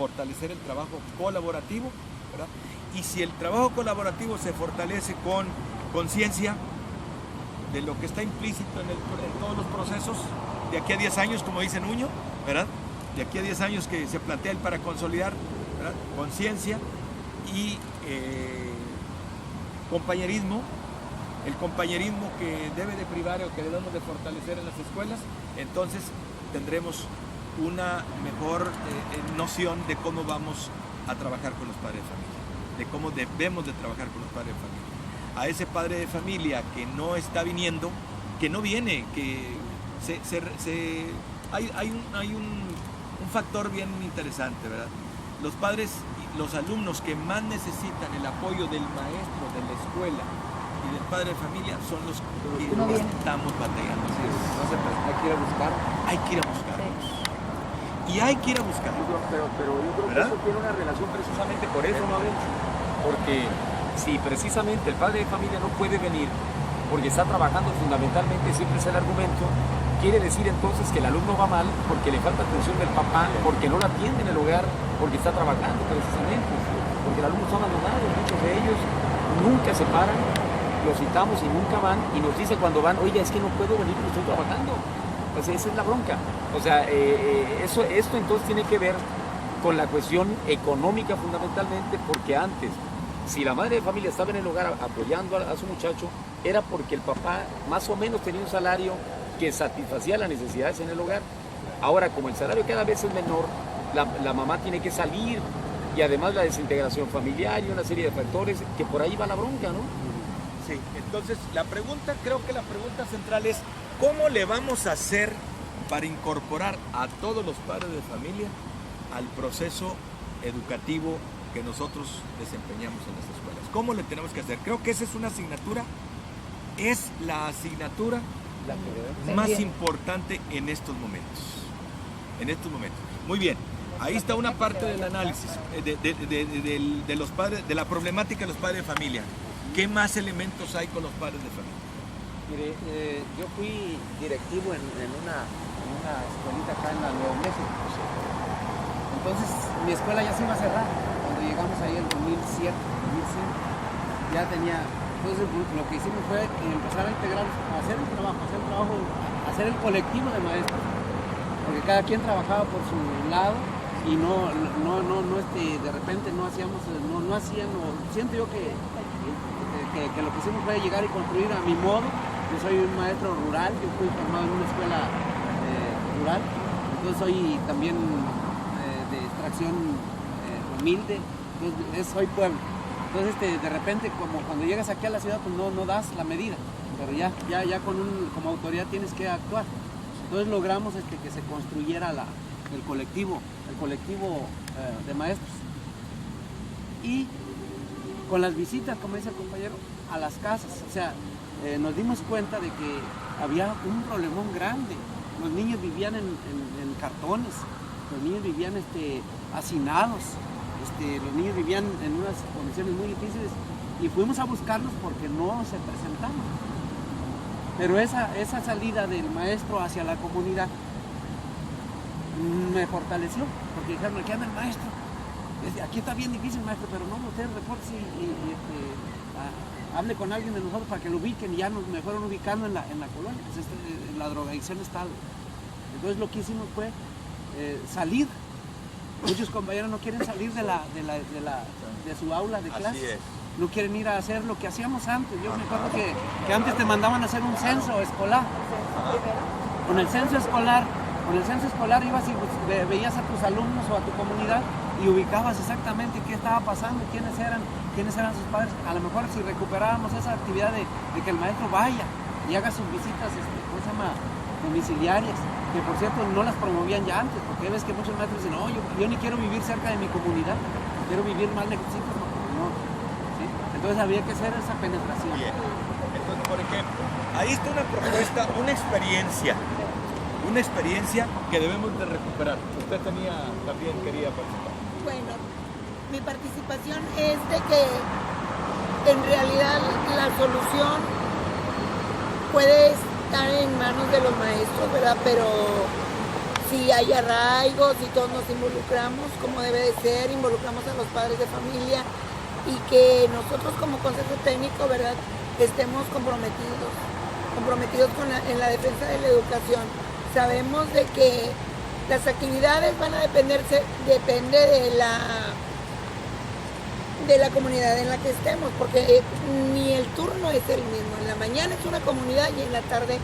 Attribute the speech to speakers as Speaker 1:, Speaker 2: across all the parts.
Speaker 1: fortalecer el trabajo colaborativo, ¿verdad? Y si el trabajo colaborativo se fortalece con conciencia de lo que está implícito en todos los procesos, de aquí a 10 años, como dice Nuño, ¿verdad? De aquí a 10 años que se plantea el para consolidar, ¿verdad? Conciencia y compañerismo, el compañerismo que debe de privar o que debemos de fortalecer en las escuelas, entonces tendremos una mejor noción de cómo vamos a trabajar con los padres de familia, de cómo debemos de trabajar con los padres de familia. A ese padre de familia que no está viniendo, que no viene, que hay un factor bien interesante, ¿verdad? Los padres, los alumnos que más necesitan el apoyo del maestro, de la escuela y del padre de familia son los que no estamos batallando.
Speaker 2: Entonces, pues, hay que ir a buscar.
Speaker 1: Hay que ir a buscarlos. Y hay que ir a buscarlos.
Speaker 2: Pero yo creo que eso tiene una relación precisamente por eso, ¿no? Porque si precisamente el padre de familia no puede venir porque está trabajando fundamentalmente, siempre es el argumento, quiere decir entonces que el alumno va mal porque le falta atención del papá, porque no la atiende en el hogar, porque está trabajando precisamente, porque el alumno está abandonado, muchos de ellos nunca se paran, los citamos y nunca van, y nos dice cuando van, oye, es que no puedo venir porque estoy trabajando. Pues esa es la bronca. O sea, esto entonces tiene que ver con la cuestión económica fundamentalmente, porque antes, si la madre de familia estaba en el hogar apoyando a su muchacho, era porque el papá más o menos tenía un salario que satisfacía las necesidades en el hogar. Ahora, como el salario cada vez es menor, la mamá tiene que salir, y además la desintegración familiar y una serie de factores, que por ahí va la bronca, ¿no?
Speaker 1: Sí, entonces creo que la pregunta central es, ¿cómo le vamos a hacer para incorporar a todos los padres de familia al proceso educativo que nosotros desempeñamos en las escuelas? ¿Cómo le tenemos que hacer? Creo que esa es una asignatura, es la asignatura más importante en estos momentos. Muy bien, ahí está una parte del análisis de los padres, de la problemática de los padres de familia. ¿Qué más elementos hay con los padres de familia?
Speaker 3: Mire, yo fui directivo en una escuelita acá en la Nuevo México. Entonces mi escuela ya se iba a cerrar. Cuando llegamos ahí en 2007, 2005, ya tenía. Entonces lo que hicimos fue empezar a integrar, a hacer el trabajo, hacer el colectivo de maestros. Porque cada quien trabajaba por su lado y de repente no hacían, siento yo que lo que hicimos fue llegar y construir a mi modo. Yo soy un maestro rural, yo fui formado en una escuela rural, entonces soy también de extracción humilde, entonces soy pueblo. Entonces de repente como cuando llegas aquí a la ciudad pues no das la medida, pero ya como autoridad tienes que actuar. Entonces logramos que se construyera el colectivo de maestros. Y con las visitas, como dice el compañero, a las casas, o sea, nos dimos cuenta de que había un problemón grande. Los niños vivían en cartones, los niños vivían hacinados, los niños vivían en unas condiciones muy difíciles y fuimos a buscarlos porque no se presentaban. Pero esa salida del maestro hacia la comunidad me fortaleció, porque dijeron, aquí anda el maestro. Aquí está bien difícil, maestro, pero no, usted reporte hable con alguien de nosotros para que lo ubiquen, y ya nos me fueron ubicando en la colonia, pues la drogadicción está. Entonces lo que hicimos fue salir. Muchos compañeros no quieren salir de su aula de clase. No quieren ir a hacer lo que hacíamos antes. Yo me acuerdo que antes te mandaban a hacer un censo escolar. Con el censo escolar ibas y veías a tus alumnos o a tu comunidad y ubicabas exactamente qué estaba pasando, quiénes eran sus padres. A lo mejor si recuperábamos esa actividad de que el maestro vaya y haga sus visitas, domiciliarias, que por cierto no las promovían ya antes, porque ves que muchos maestros dicen, no, yo ni quiero vivir cerca de mi comunidad, quiero vivir más lejecitos, no, ¿sí? Entonces había que hacer esa penetración.
Speaker 1: Bien. Entonces, por ejemplo, ahí está una propuesta, una experiencia que debemos de recuperar. Usted también quería participar.
Speaker 4: Bueno, mi participación es de que en realidad la solución puede estar en manos de los maestros, ¿verdad? Pero si hay arraigo, si todos nos involucramos como debe de ser, involucramos a los padres de familia y que nosotros como consejo técnico, ¿verdad?, estemos comprometidos en la defensa de la educación. Sabemos de que las actividades van a depende de la comunidad en la que estemos, porque ni el turno es el mismo. En la mañana es una comunidad y en la tarde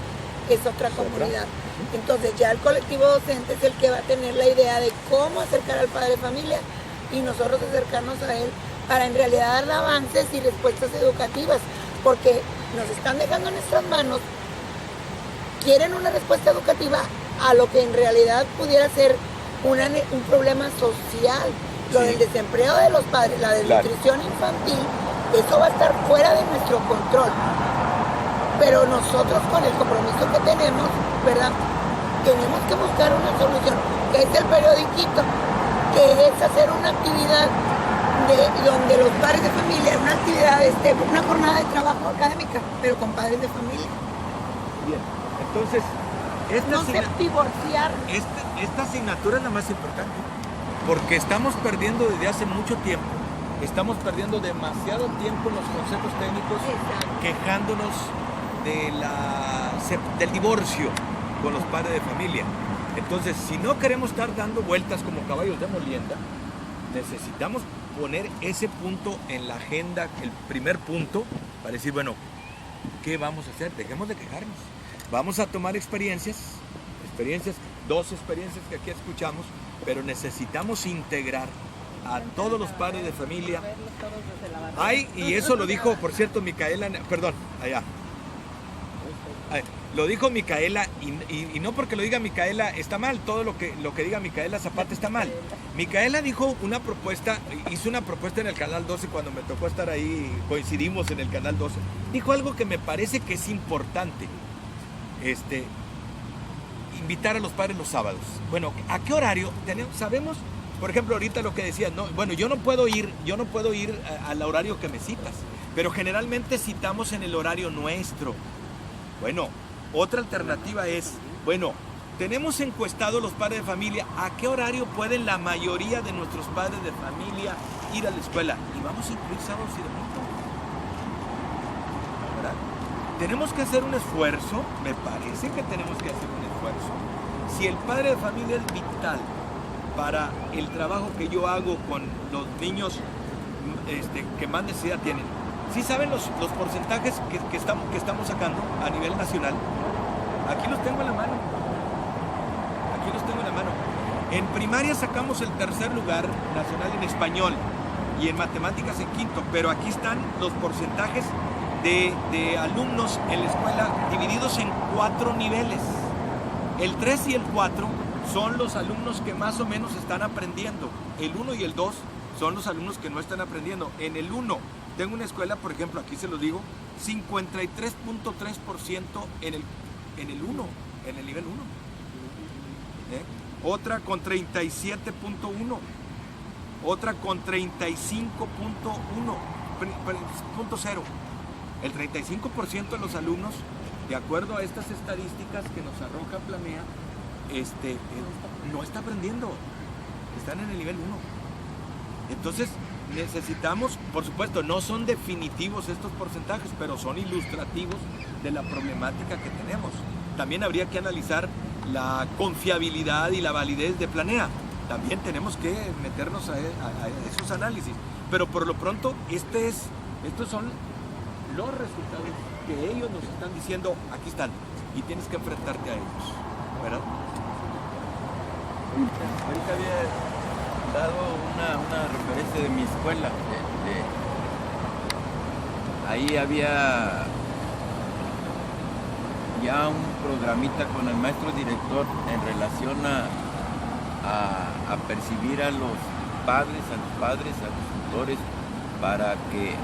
Speaker 4: es otra comunidad. Entonces ya el colectivo docente es el que va a tener la idea de cómo acercar al padre de familia y nosotros acercarnos a él para en realidad darle avances y respuestas educativas, porque nos están dejando en nuestras manos, quieren una respuesta educativa a lo que en realidad pudiera ser un problema social. Lo del desempleo de los padres, la desnutrición infantil, eso va a estar fuera de nuestro control. Pero nosotros con el compromiso que tenemos, ¿verdad?, tenemos que buscar una solución, que es el periodiquito, que es hacer una actividad donde los padres de familia, una actividad, una jornada de trabajo académica, pero con padres de familia.
Speaker 1: Bien, entonces,
Speaker 4: divorciar.
Speaker 1: Esta asignatura es la más importante, porque estamos perdiendo desde hace mucho tiempo, estamos perdiendo demasiado tiempo en los consejos técnicos.
Speaker 4: Exacto.
Speaker 1: Quejándonos del divorcio con los padres de familia. Entonces, si no queremos estar dando vueltas como caballos de molienda, necesitamos poner ese punto en la agenda, el primer punto, para decir, bueno, ¿qué vamos a hacer? Dejemos de quejarnos. Vamos a tomar experiencias, 2 experiencias que aquí escuchamos, pero necesitamos integrar a todos los padres de familia. Ay, y eso lo dijo, por cierto, Micaela, perdón, allá. Lo dijo Micaela, y no porque lo diga Micaela está mal, todo lo que diga Micaela Zapata está mal. Micaela dijo hizo una propuesta en el Canal 12 cuando me tocó estar ahí, coincidimos en el Canal 12. Dijo algo que me parece que es importante, invitar a los padres los sábados. Bueno, ¿a qué horario? Sabemos, por ejemplo, ahorita lo que decías, no, bueno, yo no puedo ir al horario que me citas, pero generalmente citamos en el horario nuestro. Bueno, otra alternativa es, bueno, tenemos encuestados los padres de familia, ¿a qué horario pueden la mayoría de nuestros padres de familia ir a la escuela? Y vamos a incluir sábados y domingos. ¿Verdad? Tenemos que hacer un esfuerzo, me parece que tenemos que hacer un esfuerzo. Si el padre de familia es vital para el trabajo que yo hago con los niños que más necesidad tienen, ¿sí saben los porcentajes que estamos sacando a nivel nacional? Aquí los tengo en la mano. En primaria sacamos el 3er lugar nacional en español y en matemáticas en 5º, pero aquí están los porcentajes de alumnos en la escuela divididos en 4 niveles. El 3 y el 4 son los alumnos que más o menos están aprendiendo. El 1 y el 2 son los alumnos que no están aprendiendo. En el 1 tengo una escuela, por ejemplo, aquí se los digo, 53.3% en el 1, en el nivel 1. Otra con 37.1, otra con 35.0. El 35% de los alumnos, de acuerdo a estas estadísticas que nos arroja Planea, no está aprendiendo, están en el nivel 1. Entonces necesitamos, por supuesto, no son definitivos estos porcentajes, pero son ilustrativos de la problemática que tenemos. También habría que analizar la confiabilidad y la validez de Planea. También tenemos que meternos a esos análisis. Pero por lo pronto, estos son los resultados que ellos nos están diciendo, aquí están, y tienes que enfrentarte a ellos, ¿verdad?
Speaker 5: Ahorita había dado una referencia de mi escuela. Ahí había ya un programita con el maestro director en relación a percibir a los padres, a los tutores, para que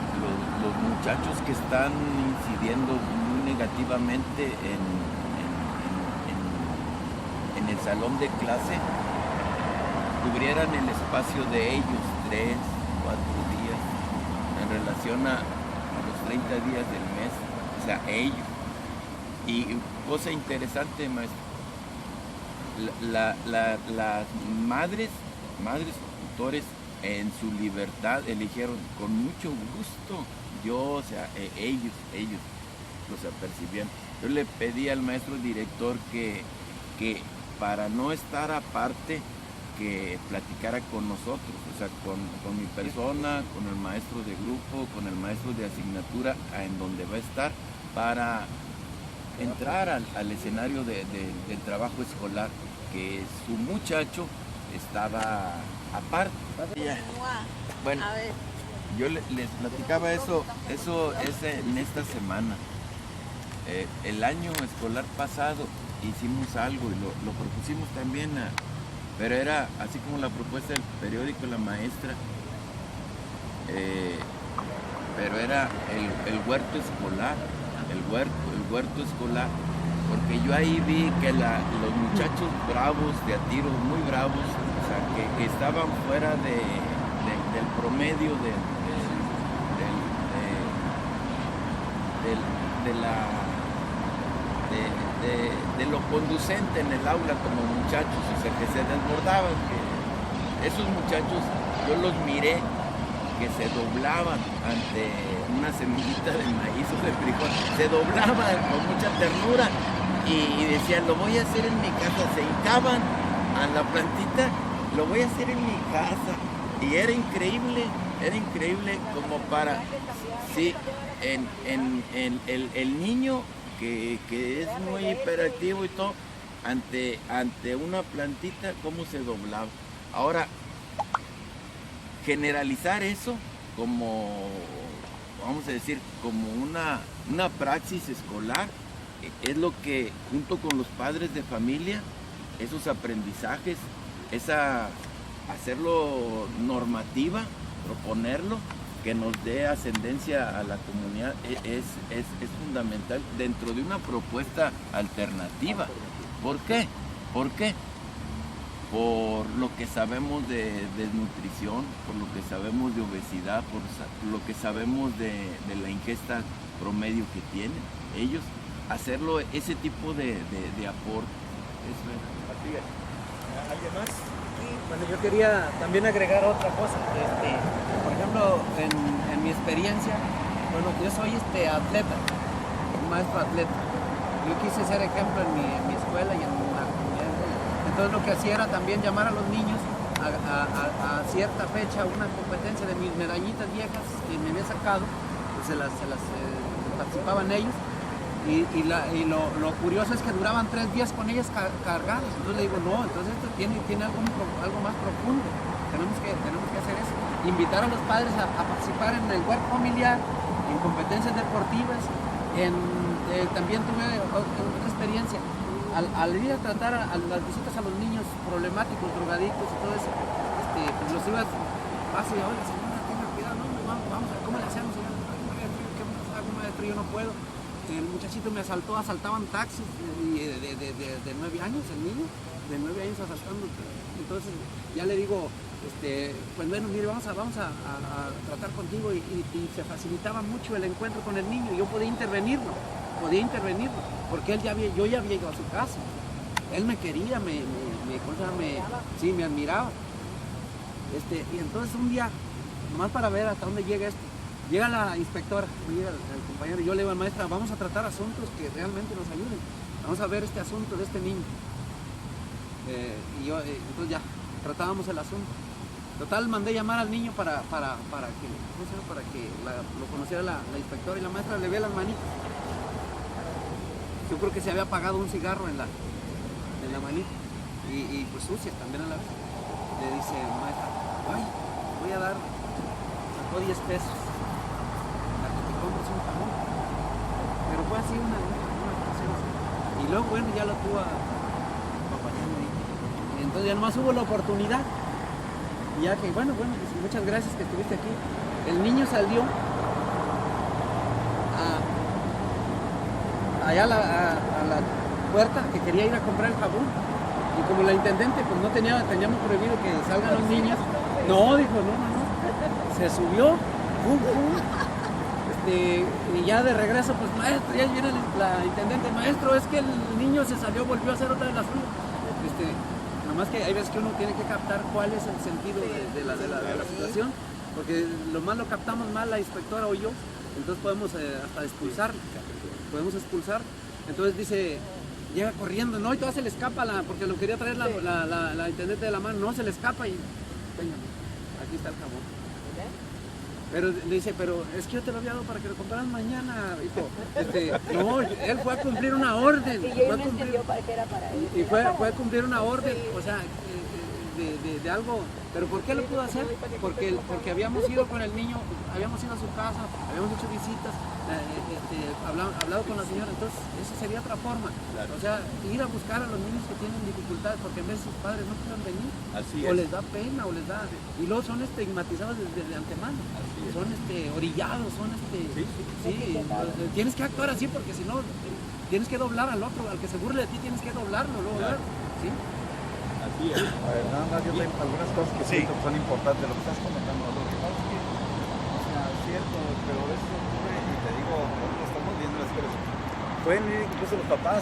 Speaker 5: los muchachos que están incidiendo muy negativamente en el salón de clase cubrieran el espacio de ellos 3, 4 días en relación a los 30 días del mes, o sea, ellos. Y cosa interesante, maestro, las madres tutores en su libertad eligieron con mucho gusto. Yo, o sea, ellos los apercibían. Yo le pedí al maestro director que para no estar aparte, que platicara con nosotros, o sea, con mi persona, con el maestro de grupo, con el maestro de asignatura, en donde va a estar, para entrar al escenario del trabajo escolar, que su muchacho estaba aparte. Bueno, yo les platicaba eso es en esta semana. El año escolar pasado hicimos algo y lo propusimos también, pero era así como la propuesta del periódico La Maestra, pero era el huerto escolar, el huerto escolar, porque yo ahí vi que los muchachos bravos de a tiro, muy bravos, o sea, que estaban fuera del promedio de lo conducente en el aula como muchachos, o sea, que se desbordaban, que esos muchachos yo los miré que se doblaban ante una semillita de maíz o de frijol, se doblaban con mucha ternura y decían, lo voy a hacer en mi casa, se hincaban a la plantita, lo voy a hacer en mi casa, y era increíble como para, sí, el niño que es muy hiperactivo y todo, ante una plantita, cómo se doblaba. Ahora, generalizar eso como, vamos a decir, como una praxis escolar, es lo que, junto con los padres de familia, esos aprendizajes, hacerlo normativa, proponerlo, que nos dé ascendencia a la comunidad, es fundamental dentro de una propuesta alternativa. ¿Por qué? ¿Por qué? Por lo que sabemos de desnutrición, por lo que sabemos de obesidad, por lo que sabemos de la ingesta promedio que tienen ellos, hacerlo ese tipo de aporte.
Speaker 1: ¿Alguien más?
Speaker 3: Bueno, yo quería también agregar otra cosa. Por ejemplo, en mi experiencia, bueno, yo soy atleta, un maestro atleta. Yo quise ser ejemplo en mi escuela y en la comunidad. Entonces lo que hacía era también llamar a los niños a cierta fecha, una competencia de mis medallitas viejas que me había sacado, pues participaban ellos. Y lo curioso es que duraban 3 días con ellas cargadas. Entonces le digo, no, entonces esto tiene algo más profundo. Tenemos que hacer eso. Invitar a los padres a participar en el huerto familiar, en competencias deportivas. También tuve otra experiencia. Al ir a tratar a las visitas a los niños problemáticos, drogadictos y todo eso, pues los ibas, paso y oiga, señora, tenga cuidado, no, vamos a ver cómo le hacemos, señora. ¿Qué maestro? Yo no puedo. El muchachito me asaltaban taxis de 9 años, el niño, de 9 años asaltando. Entonces ya le digo, pues bueno, mire, vamos a tratar contigo, y se facilitaba mucho el encuentro con el niño. Yo podía intervenirlo, porque yo ya había ido a su casa. Él me quería, me admiraba. Y entonces un día, nomás para ver hasta dónde llega esto, llega la inspectora, llega el compañero, y yo le digo al maestra, vamos a tratar asuntos que realmente nos ayuden. Vamos a ver este asunto de este niño. Entonces ya, tratábamos el asunto. Total, mandé llamar al niño para que lo conociera la inspectora, y la maestra le ve las manitas. Yo creo que se había apagado un cigarro en la manita, y pues sucias también a la vez. Le dice, maestra, ay, voy a dar, sacó 10 pesos. Que compres un jamón, pero fue así una ocasión así. Y luego, bueno, ya lo tuvo acompañando ahí. Entonces ya nomás hubo la oportunidad, y ya que, bueno, pues muchas gracias que estuviste aquí. El niño salió allá a la puerta, que quería ir a comprar el jabón, y como la intendente pues no teníamos prohibido que salgan los niños, no, dijo, no, se subió, y ya de regreso, pues maestro, ya viene la intendente, maestro, es que el niño se salió, volvió a hacer otra de las suyas. nomás que hay veces que uno tiene que captar cuál es el sentido de la situación, porque lo más lo captamos mal la inspectora o yo, entonces podemos hasta expulsar, entonces dice, llega corriendo, no, y todavía se le escapa, porque lo quería traer la intendente de la mano, no, se le escapa y, venga, aquí está el jabón. Pero le dice, pero es que yo te lo había dado para que lo compraran mañana, hijo. No, él fue a cumplir una orden.
Speaker 6: Y él no entendió para qué era para él.
Speaker 3: Y fue a cumplir una orden, o sea, de algo. ¿Pero por qué lo pudo hacer? Porque habíamos ido con el niño, habíamos ido a su casa, habíamos hecho visitas, hablado con la señora, entonces eso sería otra forma. O sea, ir a buscar a los niños que tienen dificultades porque en vez sus padres no pueden venir, o les da pena, y luego son estigmatizados desde antemano, son orillados, tienes que actuar así porque si no, tienes que doblar al otro, al que se burle de ti tienes que doblarlo, luego, ¿sí?
Speaker 7: Así es. A ver, nada más yo tengo algunas cosas que siento que son importantes, lo que estás comentando. Lo que pasa es que, o sea, es cierto, pero eso ocurre, y te digo, lo estamos viendo en las escuelas. Pueden ir incluso los papás,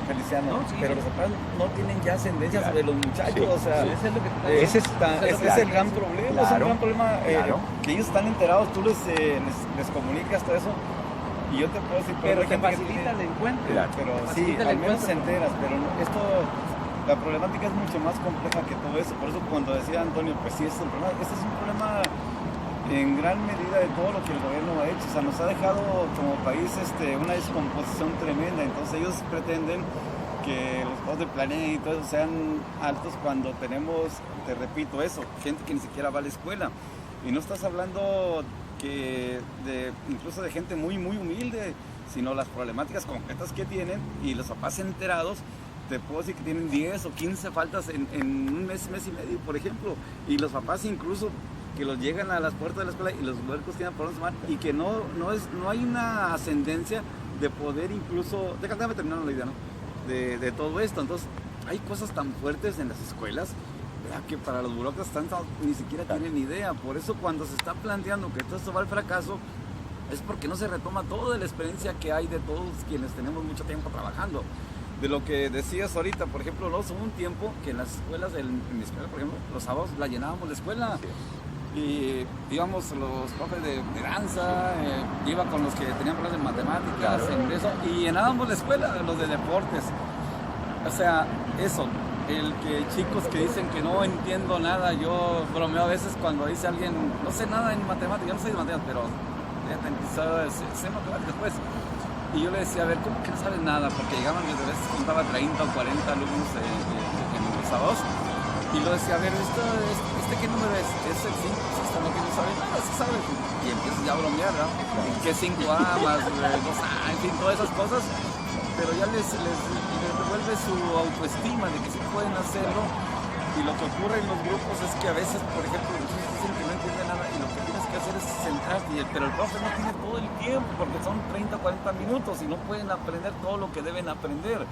Speaker 7: Feliciano, pero los papás no tienen ya ascendencia sobre los muchachos, o sea, ese es el gran problema, es un gran problema que ellos están enterados, tú les comunicas todo eso. Y yo te puedo decir,
Speaker 3: pero te facilita el encuentro.
Speaker 7: Pero sí, al menos se enteras, pero esto, la problemática es mucho más compleja que todo eso. Por eso cuando decía Antonio, pues sí, este es un problema en gran medida de todo lo que el gobierno ha hecho. O sea, nos ha dejado como país una descomposición tremenda. Entonces ellos pretenden que los costos del planeta y todo eso sean altos cuando tenemos, te repito eso, gente que ni siquiera va a la escuela. Y no estás hablando incluso de gente muy, muy humilde, sino las problemáticas concretas que tienen, y los papás enterados, te puedo decir que tienen 10 o 15 faltas en un mes y medio, por ejemplo, y los papás incluso que los llegan a las puertas de la escuela y los huercos tienen por dónde tomar, y que no hay una ascendencia de poder incluso, déjame terminar la idea, ¿no? de todo esto. Entonces hay cosas tan fuertes en las escuelas que para los burócratas ni siquiera tienen idea. Por eso cuando se está planteando que todo esto va al fracaso, es porque no se retoma toda la experiencia que hay de todos quienes tenemos mucho tiempo trabajando. De lo que decías ahorita, por ejemplo, hubo un tiempo que en las escuelas, en mi escuela, por ejemplo, los sábados la llenábamos la escuela. Y íbamos los profes de danza, iba con los que tenían problemas de matemáticas, en eso, y llenábamos la escuela, los de deportes. O sea, eso. El que chicos que dicen que no entiendo nada, yo bromeo a veces cuando dice alguien, no sé nada en matemáticas, yo no soy de matemáticas, pero sé matemáticas pues. Y yo le decía, a ver, ¿cómo que no sabes nada? Porque llegaban y a veces contaba 30 o 40 alumnos en los sábados. Y lo decía, a ver, ¿este qué número es? ¿Es el 5? ¿Es lo que no sabe? No, sí sabe. Y empiezas ya a bromear, ¿verdad? ¿Qué 5A más 2A? En fin, todas esas cosas. Pero ya les devuelve su autoestima de que sí pueden hacerlo. Y lo que ocurre en los grupos es que a veces, por ejemplo, los niños dicen que no entienden nada y lo que tienes que hacer es centrarte. Pero el profe no tiene todo el tiempo porque son 30 o 40 minutos y no pueden aprender todo lo que deben aprender.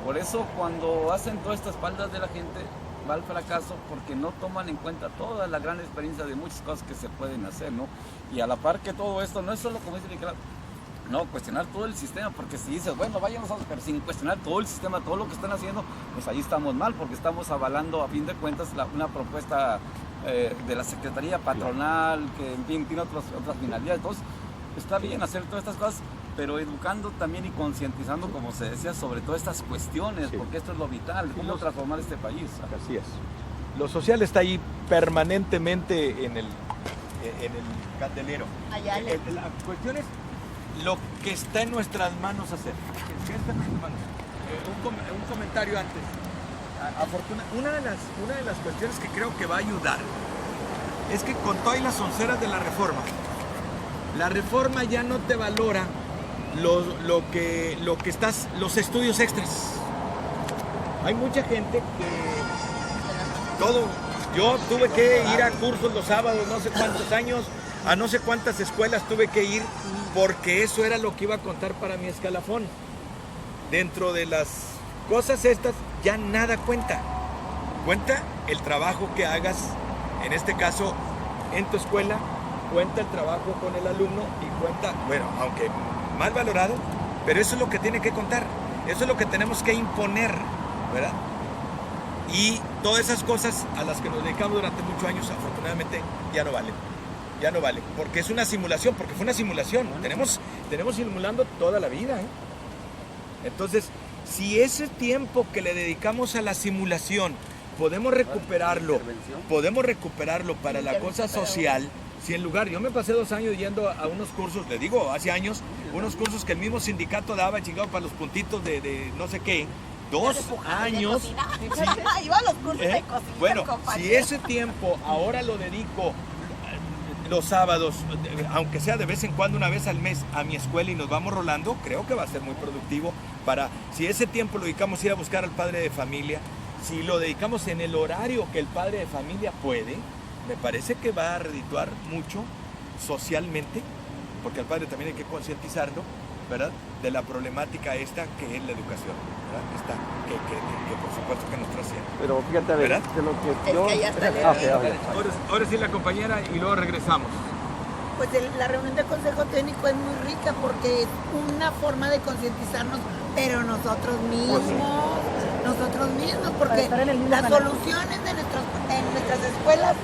Speaker 7: Por eso cuando hacen todas estas espaldas de la gente, va al fracaso porque no toman en cuenta toda la gran experiencia de muchas cosas que se pueden hacer, ¿no? Y a la par que todo esto no es solo como dice Nicolás, no, cuestionar todo el sistema, porque si dices, bueno, vayan nosotros, pero sin cuestionar todo el sistema, todo lo que están haciendo, pues ahí estamos mal, porque estamos avalando a fin de cuentas una propuesta de la Secretaría Patronal, que en fin tiene otras finalidades. Entonces, está bien hacer todas estas cosas, pero educando también y concientizando, como se decía, sobre todas estas cuestiones, porque esto es lo vital, cómo transformar este país.
Speaker 1: Así es. Lo social está ahí permanentemente en el candelero. La cuestión es lo que está en nuestras manos hacer. ¿Qué está en nuestras manos? Un comentario antes. Una de las cuestiones que creo que va a ayudar es que con todas las onceras de la reforma ya no te valora los estudios extras. Hay mucha gente que yo tuve que ir a cursos los sábados, no sé cuántos años, a no sé cuántas escuelas tuve que ir, porque eso era lo que iba a contar para mi escalafón. Dentro de las cosas estas ya nada cuenta. Cuenta el trabajo que hagas, en este caso en tu escuela, cuenta el trabajo con el alumno y cuenta, bueno, aunque mal valorado, pero eso es lo que tiene que contar. Eso es lo que tenemos que imponer, ¿verdad? Y todas esas cosas a las que nos dedicamos durante muchos años, afortunadamente, ya no valen. Ya no vale, porque es una simulación, porque fue una simulación. Tenemos simulando toda la vida, ¿eh? Entonces, si ese tiempo que le dedicamos a la simulación podemos recuperarlo para la cosa social, si en lugar, yo me pasé 2 años yendo a unos cursos, le digo, hace años, unos cursos que el mismo sindicato daba, chingado, para los puntitos de no sé qué, 2 años. Sí.
Speaker 6: Iba a los cursos de cocina.
Speaker 1: Bueno,
Speaker 6: compañero.
Speaker 1: si ese tiempo ahora lo dedico los sábados, aunque sea de vez en cuando, una vez al mes, a mi escuela y nos vamos rolando, creo que va a ser muy productivo para, si ese tiempo lo dedicamos a ir a buscar al padre de familia, si lo dedicamos en el horario que el padre de familia puede, me parece que va a redituar mucho socialmente, porque al padre también hay que concientizarlo, ¿verdad?, de la problemática esta que es la educación, ¿verdad? Esta que por supuesto que nos trasciende.
Speaker 7: Pero fíjate, a ver,
Speaker 1: ¿verdad?
Speaker 7: de lo que
Speaker 4: Es
Speaker 7: yo...
Speaker 4: que ya está leído.
Speaker 1: Ahora sí la compañera y luego regresamos.
Speaker 4: Pues la reunión del Consejo Técnico es muy rica porque es una forma de concientizarnos, pero nosotros mismos, porque
Speaker 6: estar en el mismo
Speaker 4: las
Speaker 6: canal.
Speaker 4: soluciones en nuestras escuelas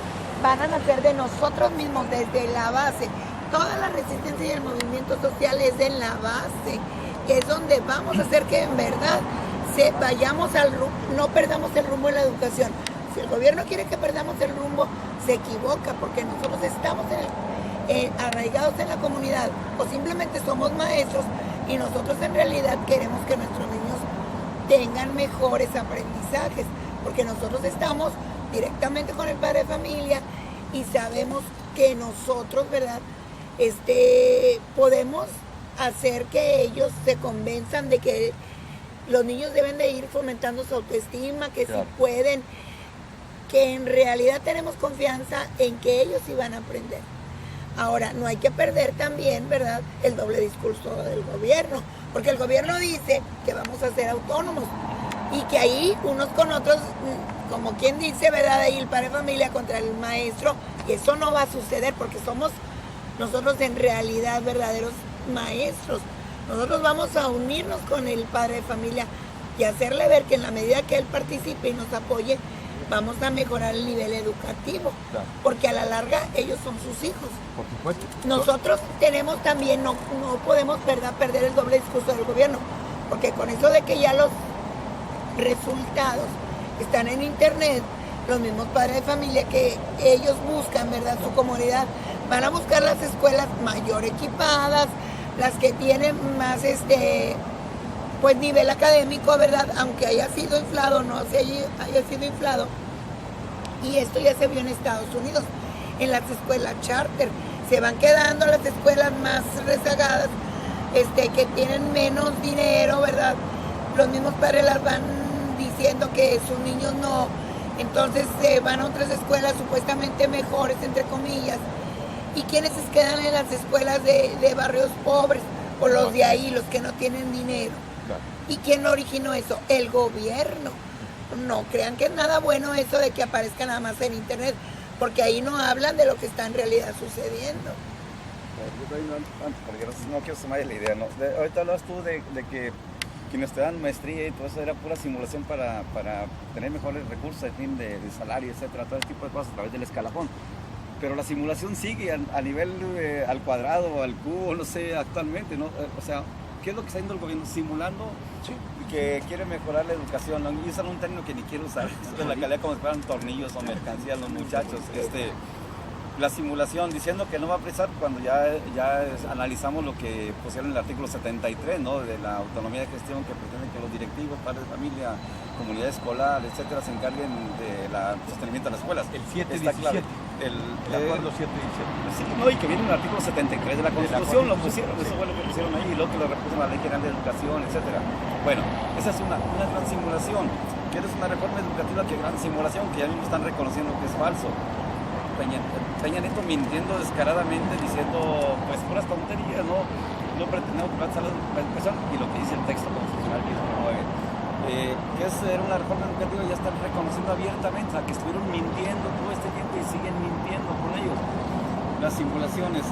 Speaker 4: van a nacer de nosotros mismos, desde la base. Toda la resistencia y el movimiento social es en la base, que es donde vamos a hacer que en verdad no perdamos el rumbo en la educación. Si el gobierno quiere que perdamos el rumbo, se equivoca, porque nosotros estamos arraigados en la comunidad, o simplemente somos maestros y nosotros en realidad queremos que nuestros niños tengan mejores aprendizajes, porque nosotros estamos directamente con el padre de familia y sabemos que nosotros, ¿verdad?, podemos hacer que ellos se convenzan de que los niños deben de ir fomentando su autoestima, que
Speaker 1: Claro.
Speaker 4: si pueden, que en realidad tenemos confianza en que ellos sí van a aprender. Ahora, no hay que perder también, ¿verdad?, el doble discurso del gobierno, porque el gobierno dice que vamos a ser autónomos y que ahí unos con otros, como quien dice, ¿verdad?, ahí el padre de familia contra el maestro, y eso no va a suceder porque somos nosotros en realidad verdaderos maestros. Nosotros vamos a unirnos con el padre de familia y hacerle ver que en la medida que él participe y nos apoye, vamos a mejorar el nivel educativo,
Speaker 1: Claro.
Speaker 4: porque a la larga ellos son sus hijos.
Speaker 1: Por supuesto.
Speaker 4: Nosotros tenemos también, no podemos perder el doble discurso del gobierno, porque con eso de que ya los resultados están en internet, los mismos padres de familia que ellos buscan, ¿verdad?, su comodidad, van a buscar las escuelas mayor equipadas, las que tienen más pues nivel académico, ¿verdad?, aunque haya sido inflado, no se haya sido inflado. Y esto ya se vio en Estados Unidos, en las escuelas charter. Se van quedando las escuelas más rezagadas, que tienen menos dinero, ¿verdad? Los mismos padres las van diciendo que sus niños no, entonces van a otras escuelas supuestamente mejores, entre comillas. ¿Y quiénes se quedan en las escuelas de barrios pobres? O los de ahí, los que no tienen dinero.
Speaker 1: Claro.
Speaker 4: ¿Y quién originó eso? El gobierno. No crean que es nada bueno eso de que aparezca nada más en internet, porque ahí no hablan de lo que está en realidad sucediendo.
Speaker 7: Porque no quiero sumar la idea, ¿no? Ahorita hablas tú de que quienes te dan maestría y todo eso era pura simulación para tener mejores recursos, en fin, de salario, etcétera, todo ese tipo de cosas a través del escalafón. Pero la simulación sigue a nivel al cuadrado, al cubo, no sé, actualmente, ¿no? O sea, ¿qué es lo que está haciendo el gobierno? Simulando que quiere mejorar la educación, ¿no? Y usan un término que ni quiero usar, de la calidad como si fueran tornillos o mercancías los muchachos. La simulación, diciendo que no va a presar cuando ya analizamos lo que pusieron en el artículo 73, ¿no?, de la autonomía de gestión, que pretende que los directivos, padres de familia, comunidad escolar, etcétera, se encarguen del sostenimiento de las escuelas.
Speaker 1: El 7 y
Speaker 7: Está
Speaker 1: 17.
Speaker 7: claro.
Speaker 1: El acuerdo 7 y 17.
Speaker 7: Sí, no, y que viene en el artículo 73 de la Constitución, lo pusieron, eso fue lo que pusieron ahí, y luego que lo repuso en la Ley General de Educación, etcétera. Bueno, esa es una gran simulación. ¿Quieres una reforma educativa? Qué gran simulación, que ya mismo están reconociendo que es falso. Peña Nieto mintiendo descaradamente, diciendo pues puras tonterías, no pretendemos que salud para educación, y lo que dice el texto constitucional que promueve. Que es una reforma educativa, ya están reconociendo abiertamente, o sea, que estuvieron mintiendo todo este tiempo y siguen mintiendo con ellos. Las simulaciones.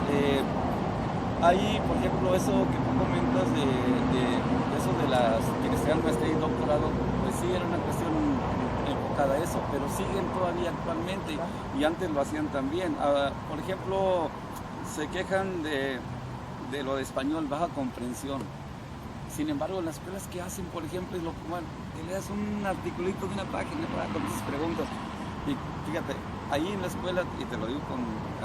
Speaker 7: Ahí, por ejemplo, eso que tú comentas de eso de las quienes estudian maestría y doctorado, pues sí era una cuestión época de eso, pero siguen todavía actualmente y antes lo hacían también. Por ejemplo, se quejan de lo de español, baja comprensión. Sin embargo, las escuelas que hacen, por ejemplo, es lo que te leas un articulito de una página con tus preguntas. Y fíjate, ahí en la escuela, y te lo digo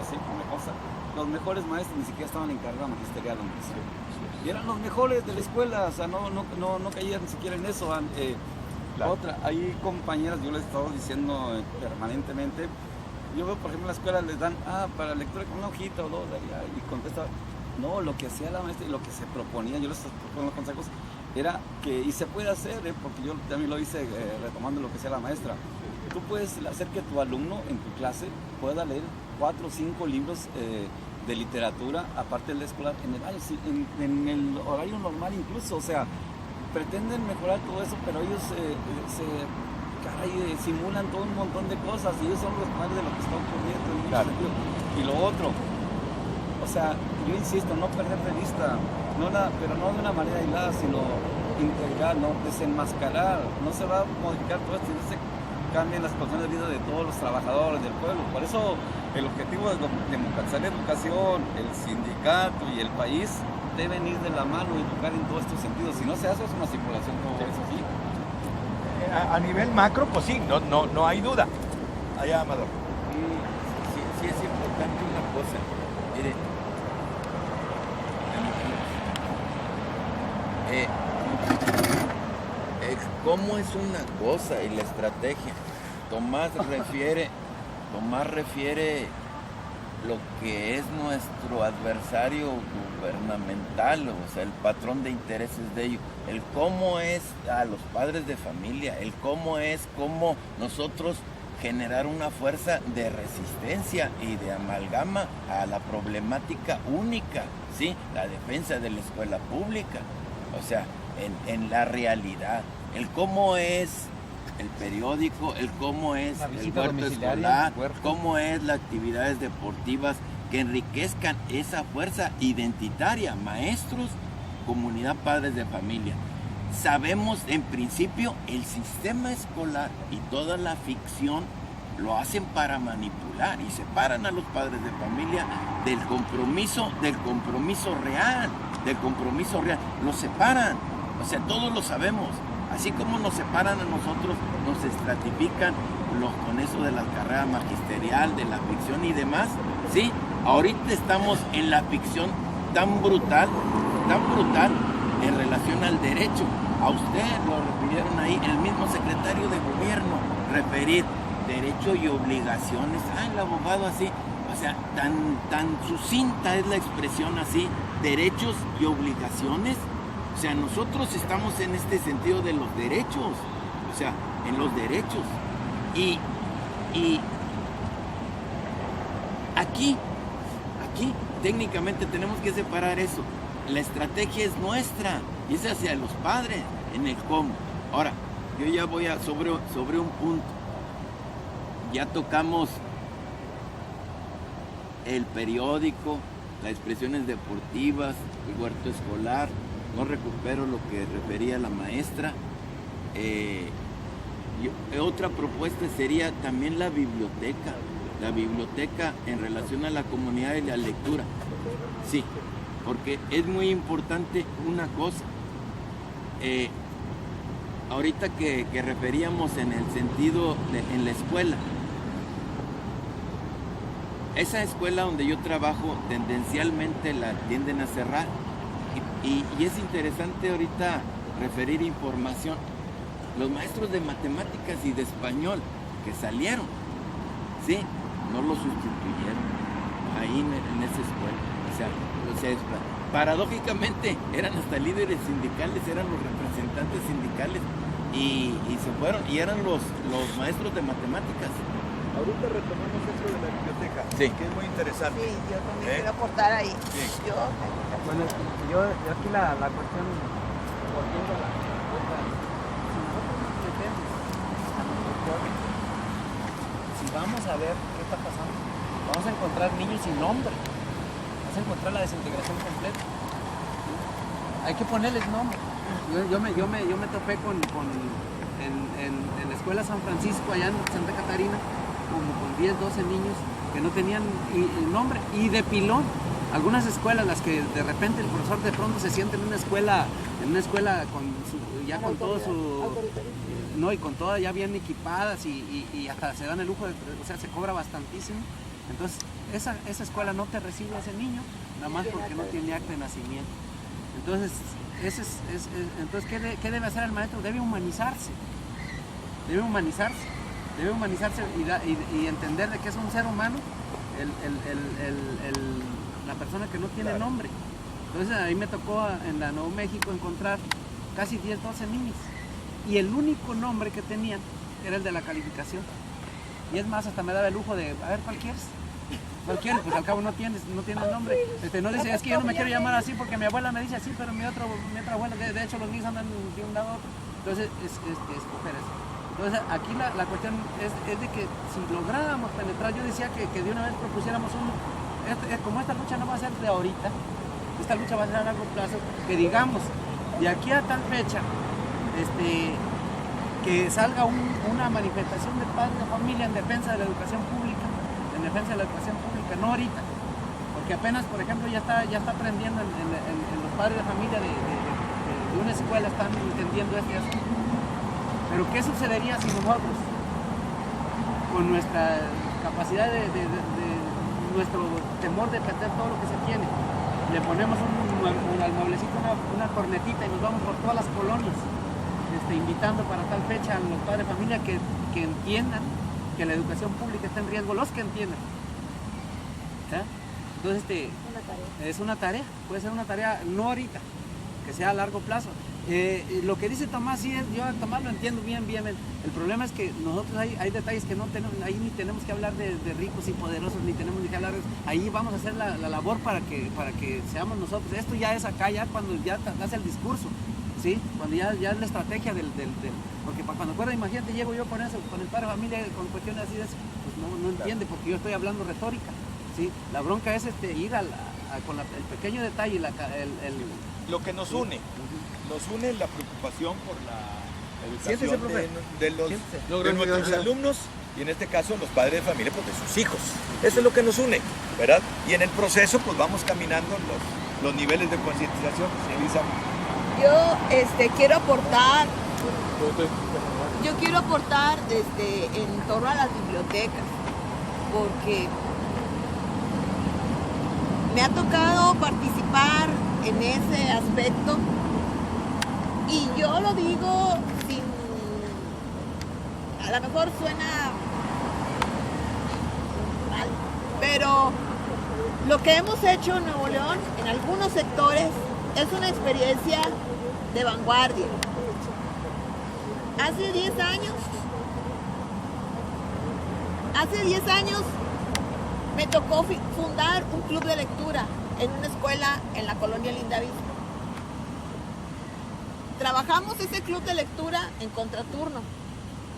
Speaker 7: así como cosa, los mejores maestros ni siquiera estaban en carrera magisterial, y eran los mejores de la escuela, o sea, no caían ni siquiera en eso.
Speaker 1: Claro.
Speaker 7: Otra, hay compañeras, yo les he estado diciendo permanentemente, yo veo, por ejemplo, en la escuela les dan, para lectura con una hojita o dos, y contesta. No, lo que hacía la maestra y lo que se proponía, yo les propongo los consejos, era que, y se puede hacer, porque yo también lo hice retomando lo que hacía la maestra, tú puedes hacer que tu alumno en tu clase pueda leer 4 o 5 libros de literatura, aparte del escolar, en el horario normal incluso, o sea, pretenden mejorar todo eso, pero ellos simulan todo un montón de cosas y ellos son los padres de lo que está ocurriendo en mucho sentido. Y lo otro, o sea, yo insisto, no perder de vista, pero no de una manera aislada, sino integrar, no desenmascarar. No se va a modificar todo esto, no se cambian las condiciones de vida de todos los trabajadores del pueblo. Por eso el objetivo de democratizar la educación, el sindicato y el país deben ir de la mano y educar en todos estos sentidos. Si no se hace, es una circulación como es así.
Speaker 1: A nivel macro, pues sí, no hay duda. Allá, Amador.
Speaker 5: Sí es importante una cosa. Mire, ¿cómo es una cosa y la estrategia? Tomás refiere lo que es nuestro adversario gubernamental, o sea, el patrón de intereses de ellos, el cómo es a los padres de familia, el cómo nosotros generar una fuerza de resistencia y de amalgama a la problemática única, ¿sí? La defensa de la escuela pública, o sea, en la realidad, el cómo es el periódico, el cómo es el huerto escolar, cómo es las actividades deportivas que enriquezcan esa fuerza identitaria, maestros, comunidad, padres de familia. Sabemos en principio el sistema escolar y toda la ficción lo hacen para manipular y separan a los padres de familia del compromiso real, los separan, o sea, todos lo sabemos. Así como nos separan a nosotros, nos estratifican con eso de la carrera magisterial, de la ficción y demás, ¿sí? Ahorita estamos en la ficción tan brutal en relación al derecho. A usted lo refirieron ahí, el mismo secretario de gobierno, referir derecho y obligaciones. El abogado así, o sea, tan sucinta es la expresión así, derechos y obligaciones. O sea, nosotros estamos en este sentido de los derechos, o sea, en los derechos. Y aquí, técnicamente tenemos que separar eso. La estrategia es nuestra y es hacia los padres, en el cómo. Ahora, yo ya voy sobre un punto. Ya tocamos el periódico, las expresiones deportivas, el huerto escolar. No recupero lo que refería la maestra. Otra propuesta sería también la biblioteca en relación a la comunidad y la lectura. Sí, porque es muy importante una cosa. Ahorita que referíamos en el sentido en la escuela. Esa escuela donde yo trabajo tendencialmente la tienden a cerrar. Y es interesante ahorita referir información. Los maestros de matemáticas y de español que salieron, ¿sí? No los sustituyeron ahí en esa escuela. O sea, paradójicamente eran hasta líderes sindicales, eran los representantes sindicales y se fueron y eran los maestros de matemáticas.
Speaker 1: Ahorita retomamos esto de la biblioteca,
Speaker 5: sí,
Speaker 1: que es muy interesante.
Speaker 6: Sí, yo también quiero aportar ahí.
Speaker 1: Bien.
Speaker 3: Bueno, yo aquí la cuestión, volviendo a la pregunta, si nosotros nos metemos a nuestro pueblo, si vamos a ver qué está pasando, vamos a encontrar niños sin nombre, vamos a encontrar la desintegración completa. Hay que ponerles nombre. Yo me topé con en la escuela San Francisco, allá en Santa Catarina, como con 10, 12 niños que no tenían nombre, y de pilón. Algunas escuelas, las que de repente el profesor de pronto se siente en una escuela con todo su... No, y con todas ya bien equipadas y hasta se dan el lujo de, o sea, se cobra bastantísimo. Entonces, esa escuela no te recibe a ese niño, nada más porque no tiene acta de nacimiento. Entonces, entonces ¿qué debe hacer el maestro? Debe humanizarse. Debe humanizarse y entender de que es un ser humano la persona que no tiene nombre. Entonces ahí me tocó en la Nuevo México encontrar casi 10, 12 niños. Y el único nombre que tenían era el de la calificación. Y es más, hasta me daba el lujo de, a ver, ¿cuál quieres? ¿Cuál quieres? Pues al cabo no tienes el nombre. No dice, es que yo no me quiero llamar así porque mi abuela me dice así, pero mi otra abuela, de hecho los niños andan de un lado a otro. Entonces es escoger eso. Entonces aquí la cuestión es de que si lográramos penetrar, yo decía que de una vez propusiéramos como esta lucha no va a ser de ahorita, esta lucha va a ser a largo plazo, que digamos, de aquí a tal fecha, que salga una manifestación de padres de familia en defensa de la educación pública, no ahorita, porque apenas, por ejemplo, ya está aprendiendo en los padres de familia de una escuela, están entendiendo este asunto. Pero ¿qué sucedería si nosotros, con nuestra capacidad nuestro temor de perder todo lo que se tiene, le ponemos al mueblecito una cornetita y nos vamos por todas las colonias, invitando para tal fecha a los padres de familia que entiendan que la educación pública está en riesgo, los que entiendan? ¿Sí? Entonces es una tarea, puede ser una tarea no ahorita, que sea a largo plazo. Lo que dice Tomás, sí, yo a Tomás lo entiendo bien. El problema es que nosotros hay detalles que no tenemos, ahí ni tenemos que hablar de ricos y poderosos, ni tenemos ni que hablar de, ahí vamos a hacer la labor para que seamos nosotros. Esto ya es acá, ya cuando ya hace el discurso, ¿sí? Cuando ya es la estrategia porque cuando acuerdas, imagínate, llego yo con eso, con el padre de familia, con cuestiones así de eso, pues no entiende, porque yo estoy hablando retórica, ¿sí? La bronca es ir con el pequeño detalle,
Speaker 1: lo que nos une. Nos une la preocupación por la educación de nuestros alumnos y en este caso los padres de familia, pues de sus hijos. Eso es lo que nos une, ¿verdad? Y en el proceso pues vamos caminando los niveles de concientización. Elisa.
Speaker 6: Yo quiero aportar en torno a las bibliotecas, porque me ha tocado participar en ese aspecto. Y yo lo digo a lo mejor suena mal, pero lo que hemos hecho en Nuevo León, en algunos sectores, es una experiencia de vanguardia. Hace 10 años me tocó fundar un club de lectura en una escuela en la colonia Lindavista. Trabajamos ese club de lectura en contraturno.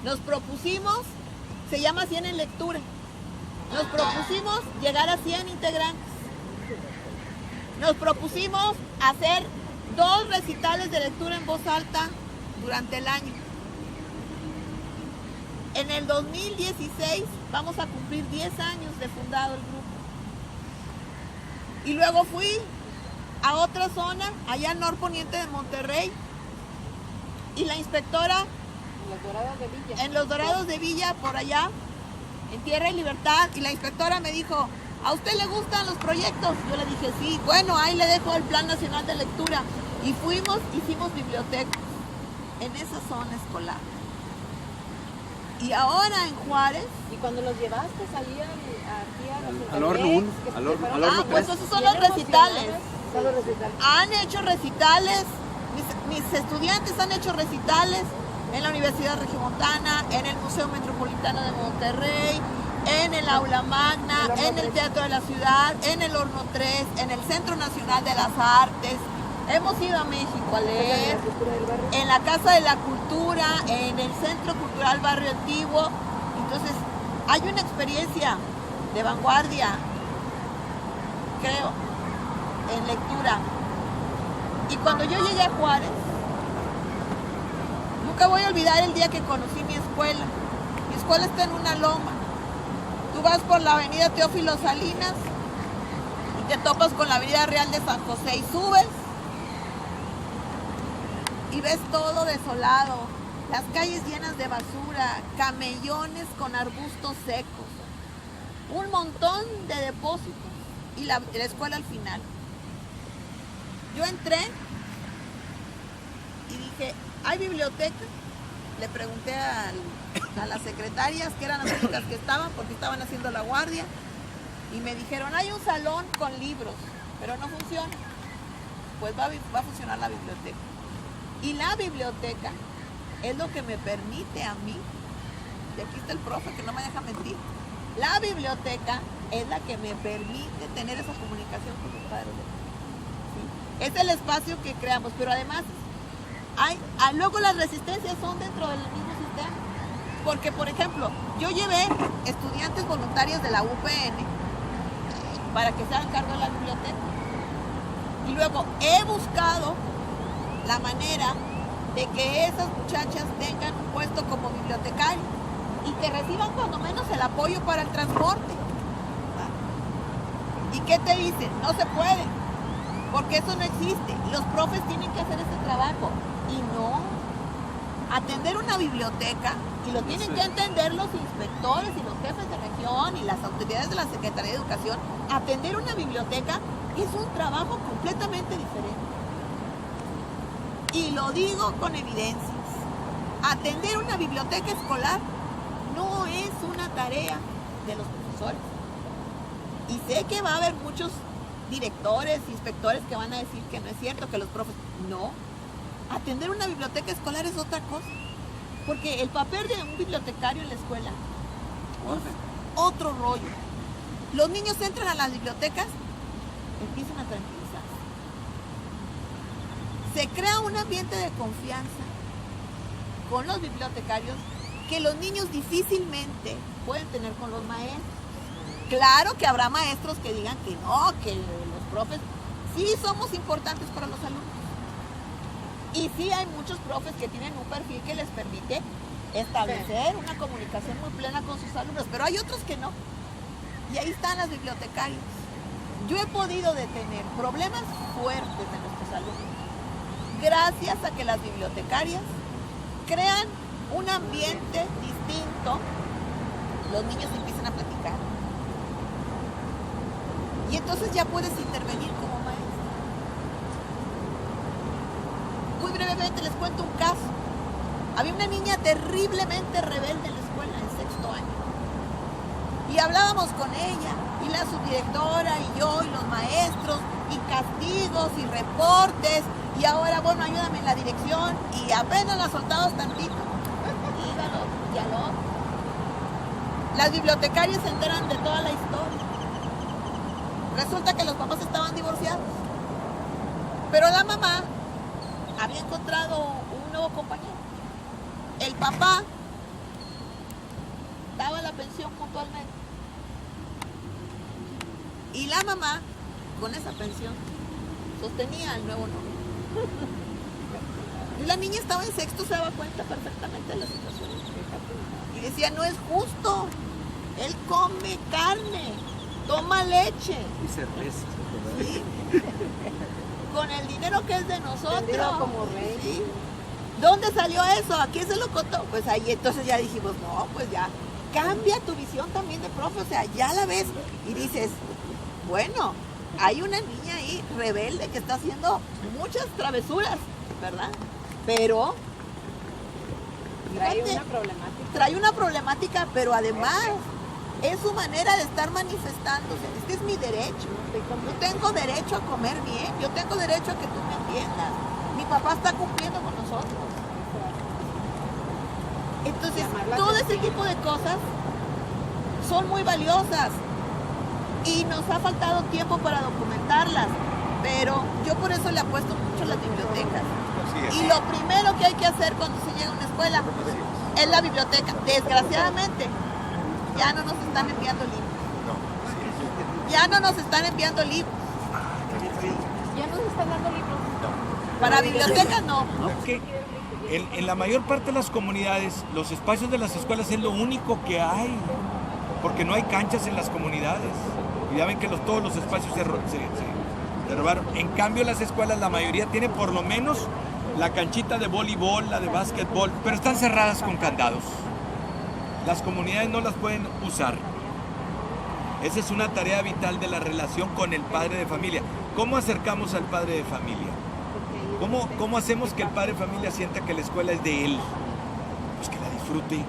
Speaker 6: Nos propusimos, se llama 100 en lectura. Nos propusimos llegar a 100 integrantes. Nos propusimos hacer 2 recitales de lectura en voz alta durante el año. En el 2016 vamos a cumplir 10 años de fundado el grupo. Y luego fui a otra zona, allá al norponiente de Monterrey, y la inspectora en los Dorados de Villa, por allá, en Tierra y Libertad, y la inspectora me dijo, ¿a usted le gustan los proyectos? Yo le dije, sí. Bueno, ahí le dejo el Plan Nacional de Lectura. Y hicimos bibliotecas en esa zona escolar. Y ahora en Juárez.
Speaker 8: ¿Y cuando los llevaste ahí
Speaker 3: al horno 1, al horno 3?
Speaker 6: Pues esos son los recitales. Han hecho recitales. Mis estudiantes han hecho recitales en la Universidad Regiomontana, en el Museo Metropolitano de Monterrey, en el Aula Magna, en el Teatro de la Ciudad, en el Horno 3, en el Centro Nacional de las Artes. Hemos ido a México a leer, en la Casa de la Cultura, en el Centro Cultural Barrio Antiguo. Entonces, hay una experiencia de vanguardia, creo, en lectura. Y cuando yo llegué a Juárez, Nunca voy a olvidar el día que conocí mi escuela. Mi escuela está en una loma. Tú vas por la avenida Teófilo Salinas y te topas con la avenida Real de San José y subes y ves todo desolado, las calles llenas de basura, camellones con arbustos secos, un montón de depósitos y la escuela al final. Yo entré y dije, ¿hay biblioteca? Le pregunté a las secretarias, que eran las únicas que estaban, porque estaban haciendo la guardia, y me dijeron, hay un salón con libros, pero no funciona. Pues va a funcionar la biblioteca. Y la biblioteca es lo que me permite a mí, y aquí está el profe que no me deja mentir, la biblioteca es la que me permite tener esa comunicación con los padres. ¿Sí? Es el espacio que creamos, pero además luego las resistencias son dentro del mismo sistema. Porque, por ejemplo, yo llevé estudiantes voluntarios de la UPN para que se hagan cargo de la biblioteca. Y luego he buscado la manera de que esas muchachas tengan un puesto como bibliotecario y que reciban cuando menos el apoyo para el transporte. ¿Y qué te dicen? No se puede, porque eso no existe. Los profes tienen que hacer ese trabajo. Y no, atender una biblioteca, y lo tienen que entender los inspectores y los jefes de región y las autoridades de la Secretaría de Educación, atender una biblioteca es un trabajo completamente diferente. Y lo digo con evidencias. Atender una biblioteca escolar no es una tarea de los profesores. Y sé que va a haber muchos directores, inspectores que van a decir que no es cierto, que los profes... No. Atender una biblioteca escolar es otra cosa. Porque el papel de un bibliotecario en la escuela es otro rollo. Los niños entran a las bibliotecas, empiezan a tranquilizarse. Se crea un ambiente de confianza con los bibliotecarios que los niños difícilmente pueden tener con los maestros. Claro que habrá maestros que digan que no, que los profes sí somos importantes para los alumnos. Y sí hay muchos profes que tienen un perfil que les permite establecer una comunicación muy plena con sus alumnos, pero hay otros que no. Y ahí están las bibliotecarias. Yo he podido detener problemas fuertes de nuestros alumnos gracias a que las bibliotecarias crean un ambiente distinto. Los niños empiezan a platicar. Y entonces ya puedes intervenir como maestro. Muy brevemente les cuento un caso. Había una niña terriblemente rebelde en la escuela en sexto año. Y hablábamos con ella, y la subdirectora, y yo, y los maestros, y castigos, y reportes, y ahora, bueno, ayúdame en la dirección, y apenas la soltamos tantito. Íbalo, y al otro. Las bibliotecarias se enteran de toda la historia. Resulta que los papás estaban divorciados. Pero la mamá había encontrado un nuevo compañero. El papá daba la pensión puntualmente. Y la mamá, con esa pensión, sostenía al nuevo novio. Y la niña estaba en sexto, se daba cuenta perfectamente de la situación. Y decía, no es justo. Él come carne, toma leche.
Speaker 2: Y cerveza.
Speaker 6: Sí. Con el dinero que es de nosotros.
Speaker 8: Vendido como rey.
Speaker 6: Sí. ¿Dónde salió eso? ¿A quién se lo contó? Pues ahí entonces ya dijimos, no, pues ya cambia tu visión también de profe, o sea, ya la ves y dices, bueno, hay una niña ahí rebelde que está haciendo muchas travesuras, ¿verdad? Pero
Speaker 8: Trae
Speaker 6: fíjate,
Speaker 8: una problemática.
Speaker 6: trae una problemática, pero además es su manera de estar manifestándose. Este es mi derecho. Yo tengo derecho a comer bien, yo tengo derecho a que tú me entiendas. Mi papá está cumpliendo con nosotros. Entonces, todo ese tipo de cosas son muy valiosas y nos ha faltado tiempo para documentarlas, pero yo por eso le apuesto mucho a las bibliotecas. Y lo primero que hay que hacer cuando se llega a una escuela es la biblioteca. Desgraciadamente, ya no nos están enviando libros. Ya no nos están enviando libros.
Speaker 8: Ya nos están dando libros.
Speaker 6: Para bibliotecas no.
Speaker 1: Que En la mayor parte de las comunidades, los espacios de las escuelas es lo único que hay, porque no hay canchas en las comunidades. Y ya ven que todos los espacios se robaron. En cambio, las escuelas, la mayoría tiene por lo menos la canchita de voleibol, la de básquetbol, pero están cerradas con candados. Las comunidades no las pueden usar. Esa es una tarea vital de la relación con el padre de familia. ¿Cómo acercamos al padre de familia? ¿Cómo hacemos que el padre de familia sienta que la escuela es de él? Pues que la disfrute.